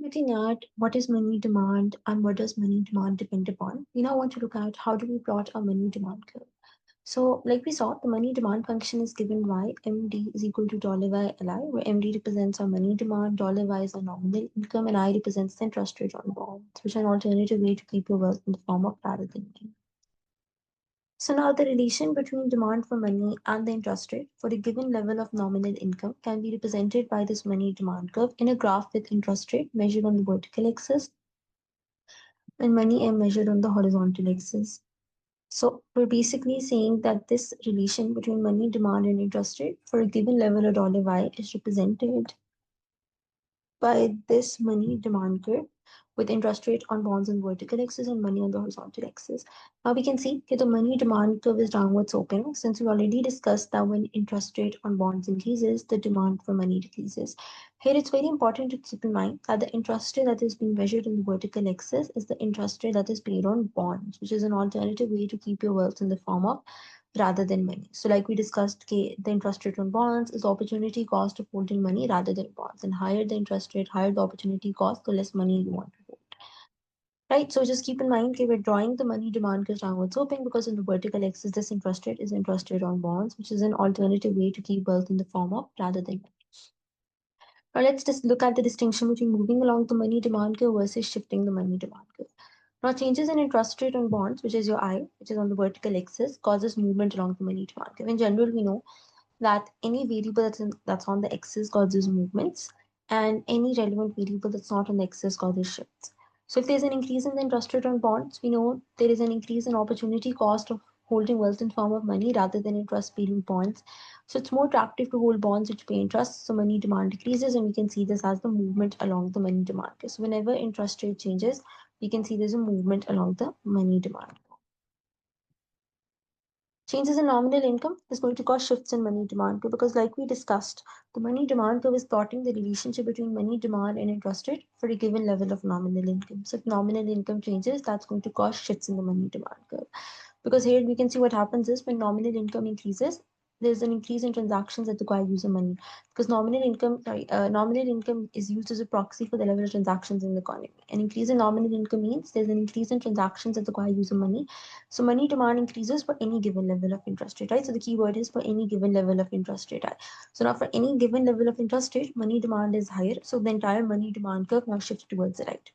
Looking at what is money demand and what does money demand depend upon, we now want to look at how do we plot a money demand curve. So, like we saw, the money demand function is given by MD is equal to dollar $y LI, where MD represents our money demand, dollar $y is our nominal income, and I represents the interest rate on bonds, which is an alternative way to keep your wealth in the form of parallel thinking. So now the relation between demand for money and the interest rate for a given level of nominal income can be represented by this money demand curve in a graph with interest rate measured on the vertical axis and money M measured on the horizontal axis. So we're basically saying that this relation between money demand and interest rate for a given level of dollar $y is represented by this money demand curve with interest rate on bonds on vertical axis and money on the horizontal axis. Now we can see that the money demand curve is downward sloping since we already discussed that when interest rate on bonds increases, the demand for money decreases. Here it's very important to keep in mind that the interest rate that is being measured in the vertical axis is the interest rate that is paid on bonds, which is an alternative way to keep your wealth in the form of rather than money. So like we discussed, the interest rate on bonds is opportunity cost of holding money rather than bonds. And higher the interest rate, higher the opportunity cost, the less money you want to hold. Right, so just keep in mind, okay, we're drawing the money demand curve downward sloping because in the vertical axis, this interest rate is interest rate on bonds, which is an alternative way to keep wealth in the form of rather than money. Now let's just look at the distinction between moving along the money demand curve versus shifting the money demand curve. Now, changes in interest rate on bonds, which is your I, which is on the vertical axis, causes movement along the money demand curve. In general, we know that any variable that's on the axis causes movements, and any relevant variable that's not on the axis causes shifts. So if there's an increase in the interest rate on bonds, we know there is an increase in opportunity cost of holding wealth in form of money rather than interest bearing bonds. So it's more attractive to hold bonds which pay interest, so money demand decreases, and we can see this as the movement along the money demand curve. So whenever interest rate changes, we can see there's a movement along the money demand. Changes in nominal income is going to cause shifts in money demand too, because like we discussed, the money demand curve is plotting the relationship between money demand and interest rate for a given level of nominal income. So if nominal income changes, that's going to cause shifts in the money demand curve. Because here we can see what happens is when nominal income increases, there's an increase in transactions that require user money, because nominal income is used as a proxy for the level of transactions in the economy. An increase in nominal income means there's an increase in transactions that require user money. So money demand increases for any given level of interest rate, right? So the key word is for any given level of interest rate. So now for any given level of interest rate, money demand is higher. So the entire money demand curve now shifts towards the right.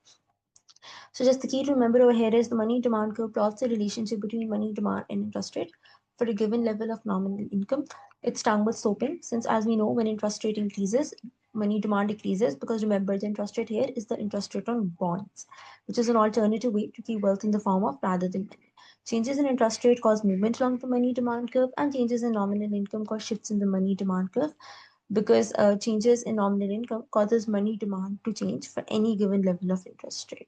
So just the key to remember over here is the money demand curve plots the relationship between money demand and interest rate for a given level of nominal income. It's downward sloping since, as we know, when interest rate increases, money demand decreases, because remember the interest rate here is the interest rate on bonds, which is an alternative way to keep wealth in the form of rather than money. Changes in interest rate cause movement along the money demand curve, and changes in nominal income cause shifts in the money demand curve, because changes in nominal income causes money demand to change for any given level of interest rate.